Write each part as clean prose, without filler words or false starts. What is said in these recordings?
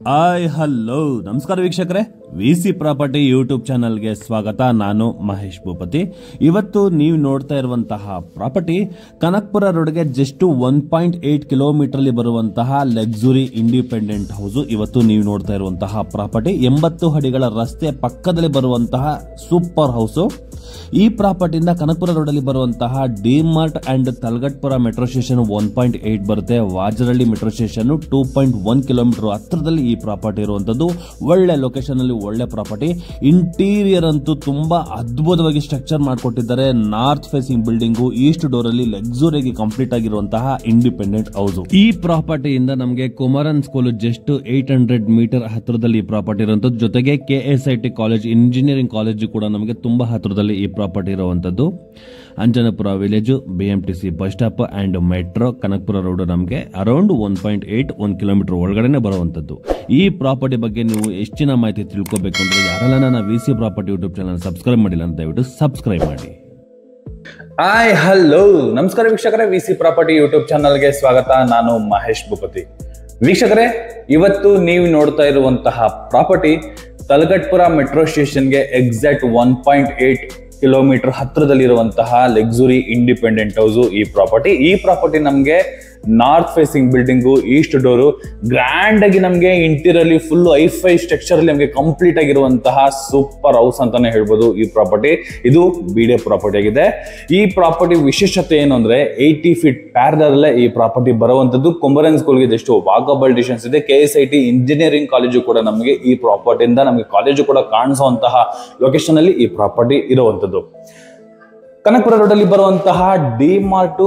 Hello ನಮಸ್ಕಾರ ವೀಕ್ಷಕರೇ, VC property YouTube ಚಾನಲ್ಗೆ ಸ್ವಾಗತ. ನಾನು ಮಹೇಶ್ ಭೂಪತಿ. ಇವತ್ತು ನೀವು ನೋಡ್ತಾ ಇರುವಂತಹ ಪ್ರಾಪರ್ಟಿ ಕನಕಪುರ ರೋಡ್ಗೆ ಜಸ್ಟ್ 1.8 ಕಿಲೋಮೀಟರ್ ಅಲ್ಲಿ ಬರುವಂತಹ ಲಕ್ಸುರಿ ಇಂಡಿಪೆಂಡೆಂಟ್ ಹೌಸ್. ಇವತ್ತು ನೀವು ನೋಡ್ತಾ ಇರುವಂತಹ ಪ್ರಾಪರ್ಟಿ 80 ಅಡಿಗಳ ರಸ್ತೆ ಪಕ್ಕದಲ್ಲಿ ಬರುವಂತಹ ಸೂಪರ್ ಹೌಸ್. ಈ ಪ್ರಾಪರ್ಟಿಯಿಂದ ಕನಕಪುರ ರೋಡ್ ಅಲ್ಲಿ ಬರುವಂತಹ DMart and Talaghattapura metro station 1.8 ಬರುತ್ತೆ. ವಾಜರಳ್ಳಿ ಮೆಟ್ರೋ ಸ್ಟೇಷನ್ 2.1 ಕಿಲೋಮೀಟರ್ ಹತ್ರದಲ್ಲಿ ಈ ಪ್ರಾಪರ್ಟಿ ಇರುವಂತದ್ದು. ಒಳ್ಳೆ ಲೊಕೇಶನ್ ಅಲ್ಲಿ ಒಳ್ಳೆ ಪ್ರಾಪರ್ಟಿ. ಇಂಟೀರಿಯರ್ ಅಂತೂ ತುಂಬಾ ಅದ್ಭುತವಾಗಿ ಸ್ಟ್ರಕ್ಚರ್ ಮಾಡಿಕೊಟ್ಟಿದ್ದಾರೆ. North facing building, East door ಅಲ್ಲಿ ಲಕ್ಸುರಿಯಾಗಿ ಕಂಪ್ಲೀಟ್ ಆಗಿರುವಂತಹ ಇಂಡಿಪೆಂಡೆಂಟ್ ಹೌಸ್. ಈ ಪ್ರಾಪರ್ಟಿಯಿಂದ ನಮಗೆ ಕುಮಾರನ್ ಸ್ಕೂಲ್ ಜಸ್ಟ್ 800 ಮೀಟರ್ ಹತ್ರದಲ್ಲಿ ಈ ಪ್ರಾಪರ್ಟಿ ಇರುವಂತದ್ದು. ಜೊತೆಗೆ KSIT ಕಾಲೇಜ್, ಇಂಜಿನಿಯರಿಂಗ್ ಕಾಲೇಜ್ ಕೂಡ ನಮಗೆ ತುಂಬಾ ಹತ್ರದಲ್ಲಿ ಈ ಪ್ರಾಪರ್ಟಿ ಇರುವಂತದ್ದು. Anjanapura village, BMTC bus stop and metro, Kanakapura road ನಮಗೆ ಅರೌಂಡ್ 1 ಕಿಲೋಮೀಟರ್ ಒಳಗಡೆ ಬರುವಂತದ್ದು. ಈ ಪ್ರಾಪರ್ಟಿ ಬಗ್ಗೆ ನೀವು ಹೆಚ್ಚಿನ ಮಾಹಿತಿ ತಿಳ್ಕೋಬೇಕು ಅಂದ್ರೆ ಯಾರೆಲ್ಲ ನನ್ನ VC property YouTube channel subscribe ಮಾಡಿಲ್ಲ ಅಂತ ದಯವಿಟ್ಟು ಸಬ್ಸ್ಕ್ರೈಬ್ ಮಾಡಿ. ಹಲೋ ನಮಸ್ಕಾರ ವೀಕ್ಷಕರೇ, ವಿಸಿ ಪ್ರಾಪರ್ಟಿ ಯೂಟ್ಯೂಬ್ ಚಾನಲ್ಗೆ ಸ್ವಾಗತ. ನಾನು ಮಹೇಶ್ ಭೂಪತಿ. ವೀಕ್ಷಕರೇ, ಇವತ್ತು ನೀವು ನೋಡ್ತಾ ಇರುವಂತಹ ಪ್ರಾಪರ್ಟಿ ತಲಗಟ್ಪುರ ಮೆಟ್ರೋ ಸ್ಟೇಷನ್ಗೆ ಎಕ್ಸಾಕ್ಟ್ 1.8 ಕಿಲೋಮೀಟರ್ ಹತ್ರದಲ್ಲಿರುವಂತಹ ಲಕ್ಸುರಿ ಇಂಡಿಪೆಂಡೆಂಟ್ ಹೌಸ್. ಈ ಪ್ರಾಪರ್ಟಿ ನಮಗೆ north facing building, east door, grand ಆಗಿ ನಮಗೆ ಇಂಟೀರಿಯರ್ಲಿ ಫುಲ್ ಐಫೈ ಸ್ಟ್ರಕ್ಚರ್ ಅಲ್ಲಿ ನಮಗೆ ಕಂಪ್ಲೀಟ್ ಆಗಿರುವಂತಹ ಸೂಪರ್ ಹೌಸ್ ಅಂತಾನೆ ಹೇಳ್ಬೋದು. ಈ ಪ್ರಾಪರ್ಟಿ ಇದು BD ಪ್ರಾಪರ್ಟಿ ಆಗಿದೆ. ಈ ಪ್ರಾಪರ್ಟಿ ವಿಶೇಷತೆ ಏನು ಅಂದ್ರೆ 80 ಫೀಟ್ ಪ್ಯಾರಲಲ್ಲೇ ಈ ಪ್ರಾಪರ್ಟಿ ಬರುವಂತದ್ದು. ಕುಮಾರನ್ ಸ್ಕೂಲ್ಗೆ ಜಸ್ಟ್ ವಾಕಬಲ್ ಡಿಸ್ಟೆನ್ಸ್ ಇದೆ. KSIT ಇಂಜಿನಿಯರಿಂಗ್ ಕಾಲೇಜು ಕೂಡ ನಮಗೆ ಈ ಪ್ರಾಪರ್ಟಿಯಿಂದ ನಮಗೆ ಕಾಲೇಜು ಕೂಡ ಕಾಣಿಸುವಂತಹ ಲೊಕೇಶನ್ ಅಲ್ಲಿ ಈ ಪ್ರಾಪರ್ಟಿ ಇರುವಂತದ್ದು. ಕನಕಪುರ ರೋಡ್ ಅಲ್ಲಿ ಬರುವಂತಹ DMart,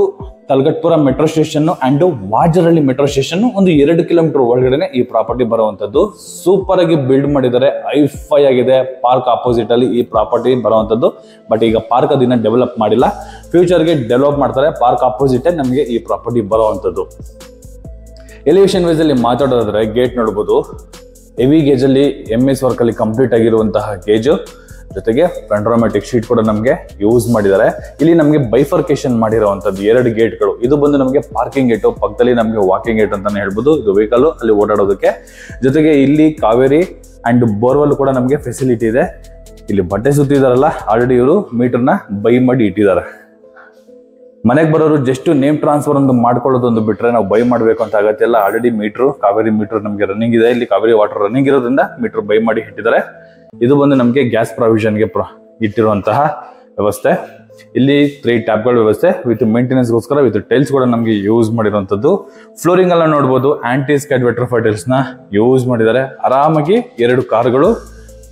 Talaghattapura metro station and Vajarahalli metro station ಒಂದು 2 ಕಿಲೋಮೀಟರ್ ಒಳಗಡೆ ಈ ಪ್ರಾಪರ್ಟಿ ಬರುವಂತದ್ದು. ಸೂಪರ್ ಆಗಿ ಬಿಲ್ಡ್ ಮಾಡಿದ್ದಾರೆ, ಐಫೈ ಆಗಿದೆ. ಪಾರ್ಕ್ ಆಪೋಸಿಟ್ ಅಲ್ಲಿ ಈ ಪ್ರಾಪರ್ಟಿ ಬರುವಂತದ್ದು. ಬಟ್ ಈಗ ಪಾರ್ಕ್ ಅದನ್ನ ಡೆವಲಪ್ ಮಾಡಿಲ್ಲ, ಫ್ಯೂಚರ್ಗೆ ಡೆವಲಪ್ ಮಾಡ್ತಾರೆ. ಪಾರ್ಕ್ ಆಪೋಸಿಟ್ ನಮಗೆ ಈ ಪ್ರಾಪರ್ಟಿ ಬರುವಂತದ್ದು. ಎಲಿವೇಶನ್ ವೈಸ್ ಅಲ್ಲಿ ಮಾತಾಡೋದಾದ್ರೆ ಗೇಟ್ ನೋಡಬಹುದು. ಹೆವಿ ಗೇಜ್ ಅಲ್ಲಿ MS ವರ್ಕ್ ಅಲ್ಲಿ ಕಂಪ್ಲೀಟ್ ಆಗಿರುವಂತಹ ಗೇಜ್, ಜೊತೆಗೆ ಪೆಂಡ್ರೋಮ್ಯಾಟಿಕ್ ಶೀಟ್ ಕೂಡ ನಮಗೆ ಯೂಸ್ ಮಾಡಿದ್ದಾರೆ. ಇಲ್ಲಿ ನಮಗೆ ಬೈಫರ್ಕೇಶನ್ ಮಾಡಿರುವಂತದ್ದು 2 ಗೇಟ್ಗಳು. ಇದು ಬಂದು ನಮಗೆ ಪಾರ್ಕಿಂಗ್ ಗೇಟ್, ಪಕ್ಕದಲ್ಲಿ ನಮಗೆ ವಾಕಿಂಗ್ ಗೇಟ್ ಅಂತಾನೆ ಹೇಳ್ಬೋದು. ಇದು ವೆಹಿಕಲ್ ಅಲ್ಲಿ ಓಡಾಡೋದಕ್ಕೆ. ಜೊತೆಗೆ ಇಲ್ಲಿ ಕಾವೇರಿ ಅಂಡ್ ಬೋರ್ವೆಲ್ ಕೂಡ ನಮಗೆ ಫೆಸಿಲಿಟಿ ಇದೆ. ಇಲ್ಲಿ ಬಟ್ಟೆ ಸುತ್ತಿದಾರಲ್ಲ, ಆಲ್ರೆಡಿ ಇವರು ಮೀಟರ್ನ ಬೈ ಮಾಡಿ ಇಟ್ಟಿದ್ದಾರೆ. ಮನೆಗೆ ಬರೋರು ಜಸ್ಟ್ ನೇಮ್ ಟ್ರಾನ್ಸ್ಫರ್ ಒಂದು ಮಾಡ್ಕೊಳ್ಳೋದೊಂದು ಬಿಟ್ರೆ ನಾವು ಬೈ ಮಾಡಬೇಕು ಅಂತ ಆಗತ್ತೆ ಇಲ್ಲ. ಆಲ್ರೆಡಿ ಮೀಟರ್, ಕಾವೇರಿ ಮೀಟರ್ ನಮಗೆ ರನ್ನಿಂಗ್ ಇದೆ. ಇಲ್ಲಿ ಕಾವೇರಿ ವಾಟರ್ ರನ್ನಿಂಗ್ ಇರೋದ್ರಿಂದ ಮೀಟರ್ ಬೈ ಮಾಡಿ ಇಟ್ಟಿದ್ದಾರೆ. ಇದು ಬಂದು ನಮಗೆ ಗ್ಯಾಸ್ ಪ್ರಾವಿಷನ್ಗೆ ಇಟ್ಟಿರುವಂತಹ ವ್ಯವಸ್ಥೆ. ಇಲ್ಲಿ 3 ಟ್ಯಾಪ್ಗಳ ವ್ಯವಸ್ಥೆ ವಿತ್ ಮೇಂಟೆನೆನ್ಸ್ಗೋಸ್ಕರ ವಿತ್ ಟೈಲ್ಸ್ ಕೂಡ ನಮಗೆ ಯೂಸ್ ಮಾಡಿರುವಂತದ್ದು. ಫ್ಲೋರಿಂಗ್ ಎಲ್ಲ ನೋಡಬಹುದು, ಆಂಟಿ ಸ್ಕ್ಯಾಡ್ ವೆಟ್ರಿಫೈಡ್ ಟೈಲ್ಸ್ ನ ಯೂಸ್ ಮಾಡಿದ್ದಾರೆ. ಆರಾಮಾಗಿ 2 ಕಾರ್ಗಳು,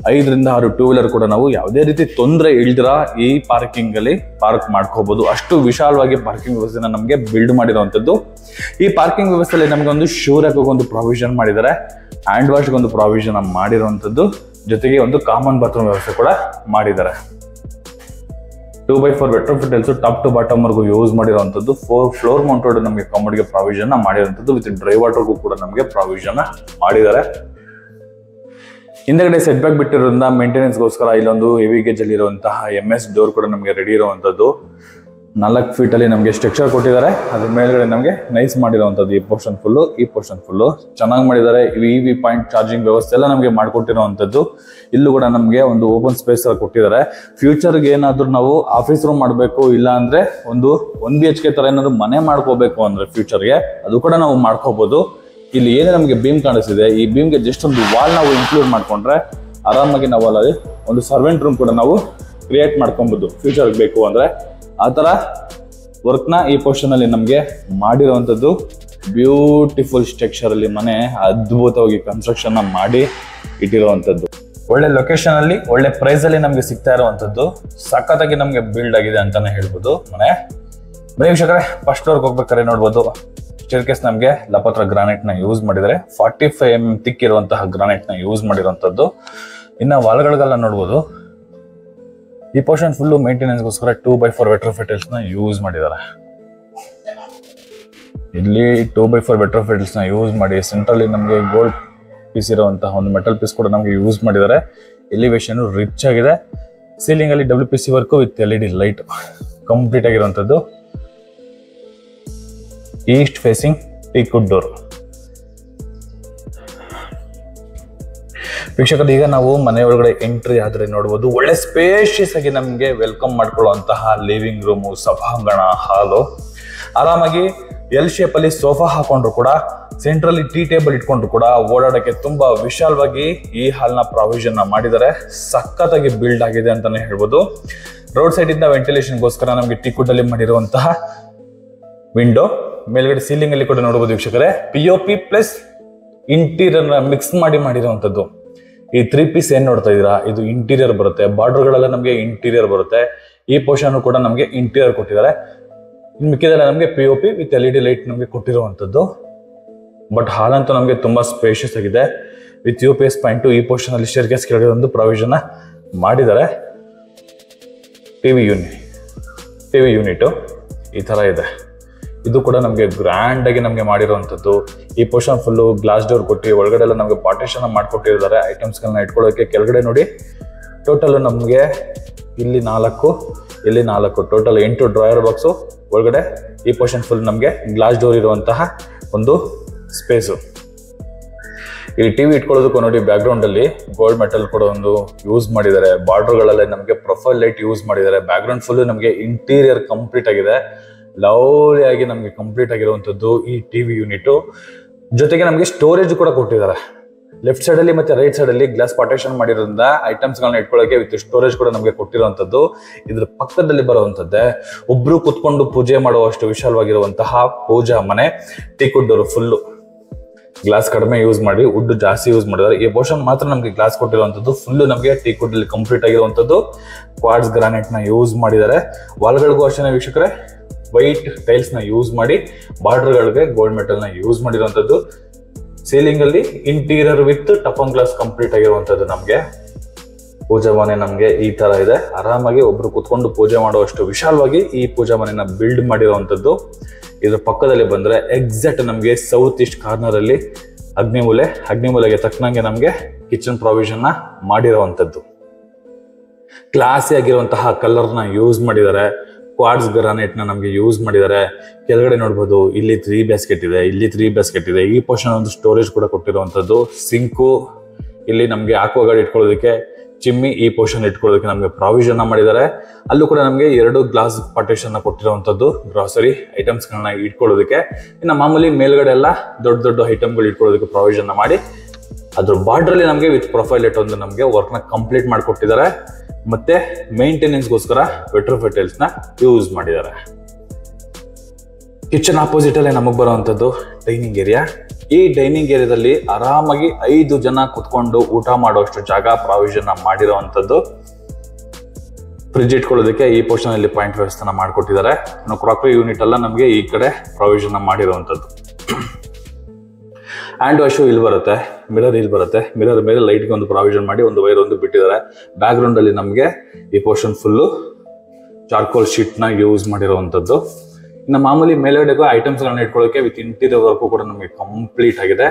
5 ರಿಂದ 6 ಟೂ ವೀಲರ್ ಕೂಡ ನಾವು ಯಾವುದೇ ರೀತಿ ತೊಂದರೆ ಇಲ್ದಿರ ಈ ಪಾರ್ಕಿಂಗ್ ಅಲ್ಲಿ ಪಾರ್ಕ್ ಮಾಡ್ಕೋಬಹುದು. ಅಷ್ಟು ವಿಶಾಲವಾಗಿ ಪಾರ್ಕಿಂಗ್ ವ್ಯವಸ್ಥೆನ ನಮಗೆ ಬಿಲ್ಡ್ ಮಾಡಿರುವಂತದ್ದು. ಈ ಪಾರ್ಕಿಂಗ್ ವ್ಯವಸ್ಥೆಯಲ್ಲಿ ನಮಗೆ ಒಂದು ಶೂ ರ್ಯಾಕ್ ಒಂದು ಪ್ರಾವಿಷನ್ ಮಾಡಿದ್ದಾರೆ, ಹ್ಯಾಂಡ್ ವಾಶ್ ಒಂದು ಪ್ರಾವಿಷನ್ ಮಾಡಿರುವಂತದ್ದು. ಜೊತೆಗೆ ಒಂದು ಕಾಮನ್ ಬಾತ್ರೂಮ್ ವ್ಯವಸ್ಥೆ ಕೂಡ ಮಾಡಿದ್ದಾರೆ. 2x4 vitrified tiles top to bottom ವರ್ಗೂ ಯೂಸ್ ಮಾಡಿರುವಂತದ್ದು. 4 ಫ್ಲೋರ್ ಮೌಂಟೆಡ್ ನಮಗೆ ಕಮೋಡ್ಗೆ ಪ್ರಾವಿಷನ್ ಮಾಡಿರುವಂತದ್ದು. ವಿತ್ ಡ್ರೈ ವಾಟರ್ಗೂ ಕೂಡ ನಮಗೆ ಪ್ರಾವಿಷನ್ ಮಾಡಿದ್ದಾರೆ. ಹಿಂದಗಡೆ ಸೆಟ್ ಬ್ಯಾಕ್ ಬಿಟ್ಟಿರೋದ್ರಿಂದ ಮೇಂಟೆನೆನ್ಸ್ಗೋಸ್ಕರ ಇಲ್ಲೊಂದು ಹೆವಿ ಗೇಜ್ ಅಲ್ಲಿ ಇರುವಂತಹ MS ಡೋರ್ ಕೂಡ ನಮಗೆ ರೆಡಿ ಇರುವಂತದ್ದು. 4 ಫೀಟ್ ಅಲ್ಲಿ ನಮಗೆ ಸ್ಟ್ರಕ್ಚರ್ ಕೊಟ್ಟಿದ್ದಾರೆ. ಅದ್ರ ಮೇಲ್ಗಡೆ ನಮಗೆ ನೈಸ್ ಮಾಡಿರುವಂತದ್ದು. ಈ ಪೋರ್ಷನ್ ಫುಲ್ಲು ಚೆನ್ನಾಗಿ ಮಾಡಿದ್ದಾರೆ. EV ಪಾಯಿಂಟ್ ಚಾರ್ಜಿಂಗ್ ವ್ಯವಸ್ಥೆ ಎಲ್ಲ ನಮಗೆ ಮಾಡಿಕೊಟ್ಟಿರುವಂತದ್ದು. ಇಲ್ಲೂ ಕೂಡ ನಮಗೆ ಒಂದು ಓಪನ್ ಸ್ಪೇಸ್ ಕೊಟ್ಟಿದ್ದಾರೆ. ಫ್ಯೂಚರ್ಗೆ ಏನಾದ್ರು ನಾವು ಆಫೀಸ್ ರೂಮ್ ಮಾಡಬೇಕು, ಇಲ್ಲ ಅಂದ್ರೆ ಒಂದು 1 BHK ತರ ಏನಾದ್ರು ಮನೆ ಮಾಡ್ಕೋಬೇಕು ಅಂದ್ರೆ ಫ್ಯೂಚರ್ಗೆ ಅದು ಕೂಡ ನಾವು ಮಾಡ್ಕೋಬಹುದು. ಇಲ್ಲಿ ಏನೇ ನಮಗೆ ಬೀಮ್ ಕಾಣಿಸ್ತಿದೆ, ಈ ಬೀಮ್ಗೆ ಜಸ್ಟ್ ಒಂದು ವಾಲ್ ನಾವು ಇನ್ಕ್ಲೂಡ್ ಮಾಡ್ಕೊಂಡ್ರೆ ಆರಾಮಾಗಿ ನಾವು ಅಲ್ಲಿ ಒಂದು ಸರ್ವೆಂಟ್ ರೂಮ್ ಕೂಡ ನಾವು ಕ್ರಿಯೇಟ್ ಮಾಡ್ಕೊಬಹುದು ಫ್ಯೂಚರ್ಗೆ ಬೇಕು ಅಂದ್ರೆ. ಆ ತರ ವರ್ಕ್ನ ಈ ಪೋರ್ಷನ್ ಅಲ್ಲಿ ನಮಗೆ ಮಾಡಿರುವಂತದ್ದು. ಬ್ಯೂಟಿಫುಲ್ ಸ್ಟ್ರಕ್ಚರ್ ಅಲ್ಲಿ ಮನೆ ಅದ್ಭುತವಾಗಿ ಕನ್ಸ್ಟ್ರಕ್ಷನ್ ಮಾಡಿ ಇಟ್ಟಿರುವಂತದ್ದು. ಒಳ್ಳೆ ಲೊಕೇಶನ್ ಅಲ್ಲಿ ಒಳ್ಳೆ ಪ್ರೈಸ್ ಅಲ್ಲಿ ನಮಗೆ ಸಿಗ್ತಾ ಇರುವಂತದ್ದು. ಸಖತ್ತಾಗಿ ನಮಗೆ ಬಿಲ್ಡ್ ಆಗಿದೆ ಅಂತಾನೆ ಹೇಳ್ಬೋದು ಮನೆ. ವೀಕ್ಷಕರೇ, ಫಸ್ಟ್ ಫ್ಲೋರ್ಗೆ ಹೋಗ್ಬೇಕಾದ್ರೆ ನೋಡ್ಬೋದು ಸ್ಟೇರ್ಕೇಸ್ ನಮಗೆ ಲಪತ್ರ ಗ್ರಾನೈಟ್ ನ ಯೂಸ್ ಮಾಡಿದರೆ. 45 mm ತಿಕ್ ಇರುವಂತಹ ಗ್ರಾನೈಟ್ ನ ಯೂಸ್ ಮಾಡಿರುವಂತದ್ದು. ಇನ್ನ ವಾಲ್ಗಳಿಗೆಲ್ಲ ನೋಡ್ಬೋದು ಈ portion full ಮೇಂಟೆನೆನ್ಸ್ಗೋಸ್ಕರ 2x4 vitrified tiles ನ ಯೂಸ್ ಮಾಡಿದ್ದಾರೆ. ಇಲ್ಲಿ 2x4 ವೆಟ್ರೋಫಿಟ್ ಟೈಲ್ಸ್ ನ ಯೂಸ್ ಮಾಡಿ ಸೆಂಟ್ರಲ್ಲಿ ನಮಗೆ ಗೋಲ್ಡ್ ಪೀಸ್ ಇರುವಂತಹ ಒಂದು ಮೆಟಲ್ ಪೀಸ್ ಕೂಡ ನಮಗೆ ಯೂಸ್ ಮಾಡಿದ್ದಾರೆ. ಎಲಿವೇಶನ್ ರಿಚ್ ಆಗಿದೆ. ಸೀಲಿಂಗ್ ಅಲ್ಲಿ WPC work with LED light complete ಆಗಿರುವಂತದ್ದು. East facing teak wood door. ವೀಕ್ಷಕರು, ಈಗ ನಾವು ಮನೆ ಒಳಗಡೆ ಎಂಟ್ರಿ ಆದ್ರೆ ನೋಡ್ಬೋದು, ಒಳ್ಳೆ ಸ್ಪೇಷಿಯಸ್ ಆಗಿ ನಮ್ಗೆ ವೆಲ್ಕಮ್ ಮಾಡ್ಕೊಳ್ಳುವಂತಹ ಲಿವಿಂಗ್ ರೂಮು, ಸಭಾಂಗಣ, ಹಾಲು. ಆರಾಮಾಗಿ ಎಲ್ ಶೇಪ್ ಅಲ್ಲಿ ಸೋಫಾ ಹಾಕೊಂಡ್ರು ಕೂಡ, ಸೆಂಟ್ರಲ್ಲಿ ಟೀ ಟೇಬಲ್ ಇಟ್ಕೊಂಡ್ರು ಕೂಡ ಓಡಾಡಕ್ಕೆ ತುಂಬಾ ವಿಶಾಲವಾಗಿ ಈ ಹಾಲ್ನ ಪ್ರಾವಿಷನ್ ಮಾಡಿದ್ದಾರೆ. ಸಖತ್ತಾಗಿ ಬಿಲ್ಡ್ ಆಗಿದೆ ಅಂತಾನೆ ಹೇಳ್ಬೋದು. ರೋಡ್ ಸೈಡ್ ಇಂದ ವೆಂಟಿಲೇಷನ್ಗೋಸ್ಕರ ನಮ್ಗೆ ಟೀಕುಡ್ ಅಲ್ಲಿ ಮಾಡಿರುವಂತಹ ವಿಂಡೋ, ಮೇಲ್ಗಡೆ ಸೀಲಿಂಗ್ ಅಲ್ಲಿ ಕೂಡ ನೋಡಬಹುದು ವೀಕ್ಷಕರೇ. POP ಪ್ಲಸ್ ಇಂಟೀರಿಯರ್ ಮಿಕ್ಸ್ ಮಾಡಿರುವಂತದ್ದು. ಈ 3 ಪೀಸ್ ಏನ್ ನೋಡ್ತಾ ಇದೀರಾ, ಇದು ಇಂಟೀರಿಯರ್ ಬರುತ್ತೆ. ಬಾರ್ಡರ್ ಗಳೆಲ್ಲ ನಮಗೆ ಇಂಟೀರಿಯರ್ ಬರುತ್ತೆ. ಈ ಪೋರ್ಷನ್ ಕೂಡ ನಮಗೆ ಇಂಟೀರಿಯರ್ ಕೊಟ್ಟಿದ್ದಾರೆ. ಇನ್ನು ಮಿಕ್ಕಿದೆಲ್ಲ ನಮಗೆ POP ವಿತ್ LED ಲೈಟ್ ನಮಗೆ ಕೊಟ್ಟಿರುವಂತದ್ದು. ಬಟ್ ಹಾಲ್ ಅಂತೂ ನಮಗೆ ತುಂಬಾ ಸ್ಪೇಷಿಯಸ್ ಆಗಿದೆ. ವಿತ್ UPS ಪಾಯಿಂಟ್ ಈ ಪೋರ್ಷನ್ ಅಲ್ಲಿ ಸ್ಟೇರ್ಕೇಸ್ ಕೆಳಗಡೆ ಒಂದು ಪ್ರಾವಿಷನ್ ಮಾಡಿದ್ದಾರೆ. ಟಿವಿ ಯೂನಿಟ್ ಈ ತರ ಇದೆ. ಇದು ಕೂಡ ನಮಗೆ ಗ್ರ್ಯಾಂಡ್ ಆಗಿ ನಮಗೆ ಮಾಡಿರುವಂತದ್ದು. ಈ ಪೋರ್ಷನ್ ಫುಲ್ ಗ್ಲಾಸ್ ಡೋರ್ ಕೊಟ್ಟು ಒಳಗಡೆ ಎಲ್ಲ ನಮಗೆ ಪಾರ್ಟಿಷನ್ ಮಾಡ್ಕೊಟ್ಟಿದ್ದಾರೆ. ಐಟಮ್ಸ್ ಗಳನ್ನ ಇಟ್ಕೊಳ್ಳೋಕೆ ಕೆಳಗಡೆ ನೋಡಿ, ಟೋಟಲ್ ನಮಗೆ ಇಲ್ಲಿ 4, ಇಲ್ಲಿ 4, ಟೋಟಲ್ 8 ಡ್ರಾಯರ್ ಬಾಕ್ಸು. ಒಳಗಡೆ ಈ ಪೋರ್ಷನ್ ಫುಲ್ ನಮಗೆ ಗ್ಲಾಸ್ ಡೋರ್ ಇರುವಂತಹ ಒಂದು ಸ್ಪೇಸು. ಈ ಟಿವಿ ಇಟ್ಕೊಳ್ಳೋದಕ್ಕೂ ನೋಡಿ, ಬ್ಯಾಕ್ ಗ್ರೌಂಡ್ ಅಲ್ಲಿ ಗೋಲ್ಡ್ ಮೆಟಲ್ ಕೂಡ ಒಂದು ಯೂಸ್ ಮಾಡಿದ್ದಾರೆ. ಬಾರ್ಡರ್ ಗಳಲ್ಲೇ ನಮಗೆ ಪ್ರೊಫೈಲ್ ಲೈಟ್ ಯೂಸ್ ಮಾಡಿದ್ದಾರೆ. ಬ್ಯಾಕ್ ಗ್ರೌಂಡ್ ಫುಲ್ ನಮಗೆ ಇಂಟೀರಿಯರ್ ಕಂಪ್ಲೀಟ್ ಆಗಿದೆ. ಲವ್ಲಿ ಆಗಿ ನಮಗೆ ಕಂಪ್ಲೀಟ್ ಆಗಿರುವಂತದ್ದು ಈ ಟಿವಿ ಯೂನಿಟ್. ಜೊತೆಗೆ ನಮಗೆ ಸ್ಟೋರೇಜ್ ಕೂಡ ಕೊಟ್ಟಿದ್ದಾರೆ. ಲೆಫ್ಟ್ ಸೈಡ್ ಅಲ್ಲಿ ಮತ್ತೆ ರೈಟ್ ಸೈಡ್ ಅಲ್ಲಿ ಗ್ಲಾಸ್ ಪಾರ್ಟಿಷನ್ ಮಾಡಿರೋದ್ರಿಂದ ಐಟಮ್ಸ್ ಗಳನ್ನ ಇಟ್ಕೊಳ್ಳೋಕೆ ವಿತ್ ಸ್ಟೋರೇಜ್ ಕೂಡ ನಮಗೆ ಕೊಟ್ಟಿರುವಂತದ್ದು. ಇದ್ರ ಪಕ್ಕದಲ್ಲಿ ಬರುವಂತದ್ದೇ ಒಬ್ರು ಕುತ್ಕೊಂಡು ಪೂಜೆ ಮಾಡುವಷ್ಟು ವಿಶಾಲವಾಗಿರುವಂತಹ ಪೂಜಾ ಮನೆ. ಟೀಕುಡ್ ಡೋರ್ ಫುಲ್ಲು ಗ್ಲಾಸ್ ಕಡಿಮೆ ಯೂಸ್ ಮಾಡಿ ವುಡ್ ಜಾಸ್ತಿ ಯೂಸ್ ಮಾಡಿದ್ದಾರೆ. ಈ ಪೋರ್ಷನ್ ಮಾತ್ರ ನಮಗೆ ಗ್ಲಾಸ್ ಕೊಟ್ಟಿರುವಂತದ್ದು. ಫುಲ್ ನಮಗೆ ಟೀಕುಡ್ ಅಲ್ಲಿ ಕಂಪ್ಲೀಟ್ ಆಗಿರುವಂತದ್ದು. ಕ್ವಾರ್ಟ್ಸ್ ಗ್ರಾನೈಟ್ ನ ಯೂಸ್ ಮಾಡಿದ್ದಾರೆ. ವಾಲ್ಗಳಿಗೂ ಅಷ್ಟೇ ವೀಕ್ಷಕರೇ ವೈಟ್ ಟೈಲ್ಸ್ ನ ಯೂಸ್ ಮಾಡಿ, ಬಾರ್ಡರ್ ಗಳಿಗೆ ಗೋಲ್ಡ್ ಮೆಟಲ್ ನ ಯೂಸ್ ಮಾಡಿರುವಂತದ್ದು. ಸೀಲಿಂಗ್ ಅಲ್ಲಿ interior with toughen glass complete ಆಗಿರುವಂತದ್ದು. ನಮ್ಗೆ ಪೂಜಾ ಮನೆ ನಮ್ಗೆ ಈ ತರ ಇದೆ. ಆರಾಮಾಗಿ ಒಬ್ರು ಕುತ್ಕೊಂಡು ಪೂಜೆ ಮಾಡುವಷ್ಟು ವಿಶಾಲವಾಗಿ ಈ ಪೂಜಾ ಮನೆನ ಬಿಲ್ಡ್ ಮಾಡಿರುವಂತದ್ದು. ಇದ್ರ ಪಕ್ಕದಲ್ಲಿ ಬಂದ್ರೆ ಎಕ್ಸಾಕ್ಟ್ ನಮ್ಗೆ ಸೌತ್ ಈಸ್ಟ್ ಕಾರ್ನರ್ ಅಲ್ಲಿ ಅಗ್ನಿಮೂಲೆಗೆ ತಕ್ಕನಂಗೆ ನಮ್ಗೆ ಕಿಚನ್ ಪ್ರಾವಿಷನ್ ನ ಮಾಡಿರುವಂತದ್ದು. ಕ್ಲಾಸಿ ಆಗಿರುವಂತಹ ಕಲರ್ ನ ಯೂಸ್ ಮಾಡಿದ್ದಾರೆ. ಕ್ವಾರ್ಟ್ಸ್ ಗ್ರಾನೈಟ್ ನ ನಮಗೆ ಯೂಸ್ ಮಾಡಿದ್ದಾರೆ. ಕೆಳಗಡೆ ನೋಡ್ಬೋದು, ಇಲ್ಲಿ 3 ಬ್ಯಾಸ್ಕೆಟ್ ಇದೆ, ಇಲ್ಲಿ 3 ಬ್ಯಾಸ್ಕೆಟ್ ಇದೆ. ಈ ಪೋರ್ಷನ್ ಒಂದು ಸ್ಟೋರೇಜ್ ಕೂಡ ಕೊಟ್ಟಿರುವಂತದ್ದು. ಸಿಂಕು, ಇಲ್ಲಿ ನಮಗೆ ಆಕ್ವಾಗಾರ್ಡ್ ಇಟ್ಕೊಳ್ಳೋದಕ್ಕೆ ಚಿಮ್ಮಿ, ಈ ಪೋರ್ಷನ್ ಇಟ್ಕೊಳ್ಳೋದಕ್ಕೆ ನಮಗೆ ಪ್ರಾವಿಷನ್ ಮಾಡಿದ್ದಾರೆ. ಅಲ್ಲೂ ಕೂಡ ನಮಗೆ 2 ಗ್ಲಾಸ್ ಪಾರ್ಟಿಷನ್ ಕೊಟ್ಟಿರುವಂತದ್ದು ಗ್ರಾಸರಿ ಐಟಮ್ಸ್ ಗಳನ್ನ ಇಟ್ಕೊಳ್ಳೋದಕ್ಕೆ. ಇನ್ನು ಮಾಮೂಲಿ ಮೇಲ್ಗಡೆ ಎಲ್ಲ ದೊಡ್ಡ ಐಟಮ್ಗಳು ಇಟ್ಕೊಳ್ಳೋದಕ್ಕೆ ಪ್ರಾವಿಷನ್ ಮಾಡಿ, ಅದ್ರ ಬಾರ್ಡರ್ ಅಲ್ಲಿ ನಮಗೆ ವಿತ್ ಪ್ರೊಫೈಲ್ ಲೈಟ್ ಒಂದು ನಮಗೆ ವರ್ಕ್ ನ ಕಂಪ್ಲೀಟ್ ಮಾಡಿಕೊಟ್ಟಿದ್ದಾರೆ. ಮತ್ತೆ ಮೇಂಟೆನೆನ್ಸ್ಗೋಸ್ಕರ ವೆಟ್ರೋಫೈಟ್ ಟೈಲ್ಸ್ ನ ಯೂಸ್ ಮಾಡಿದ್ದಾರೆ. ಕಿಚನ್ ಆಪೋಸಿಟ್ ಅಲ್ಲೇ ನಮಗ್ ಬರುವಂತದ್ದು ಡೈನಿಂಗ್ ಏರಿಯಾ. ಈ ಡೈನಿಂಗ್ ಏರಿಯಾದಲ್ಲಿ ಆರಾಮಾಗಿ 5 ಜನ ಕುತ್ಕೊಂಡು ಊಟ ಮಾಡುವಷ್ಟು ಜಾಗ ಪ್ರಾವಿಷನ್ ಮಾಡಿರುವಂತದ್ದು. ಫ್ರಿಡ್ಜ್ ಇಟ್ಕೊಳ್ಳೋದಕ್ಕೆ ಈ ಪೋರ್ಷನ್ ಅಲ್ಲಿ ಪಾಯಿಂಟ್ ವ್ಯವಸ್ಥೆ ಮಾಡಿಕೊಟ್ಟಿದ್ದಾರೆ. ಇನ್ನು ಕ್ರಾಕರಿ ಯೂನಿಟ್ ಎಲ್ಲ ನಮಗೆ ಈ ಕಡೆ ಪ್ರಾವಿಷನ್ ಮಾಡಿರುವಂತದ್ದು. ಹ್ಯಾಂಡ್ ವಾಶು ಇಲ್ಲಿ ಬರುತ್ತೆ, ಮಿರರ್ ಇಲ್ಲಿ ಬರುತ್ತೆ. ಮಿರರ್ ಮೇಲೆ ಲೈಟ್ಗೆ ಒಂದು ಪ್ರಾವಿಷನ್ ಮಾಡಿ ಒಂದು ವೈರ್ ಒಂದು ಬಿಟ್ಟಿದ್ದಾರೆ. ಬ್ಯಾಕ್ ಗ್ರೌಂಡ್ ಅಲ್ಲಿ ನಮಗೆ ಈ ಪೋರ್ಷನ್ ಫುಲ್ಲು ಚಾರ್ಕೋಲ್ ಶೀಟ್ ನ ಯೂಸ್ ಮಾಡಿರುವಂತದ್ದು. ಇನ್ನು ಮಾಮೂಲಿ ಮೇಲ್ಗಡೆಗೂ ಐಟಮ್ಸ್ ಗಳನ್ನ ಇಟ್ಕೊಳ್ಳೋಕೆ ವಿತ್ ಇಂಟೀರಿಯರ್ ವರ್ಕ್ ಕೂಡ ನಮಗೆ ಕಂಪ್ಲೀಟ್ ಆಗಿದೆ.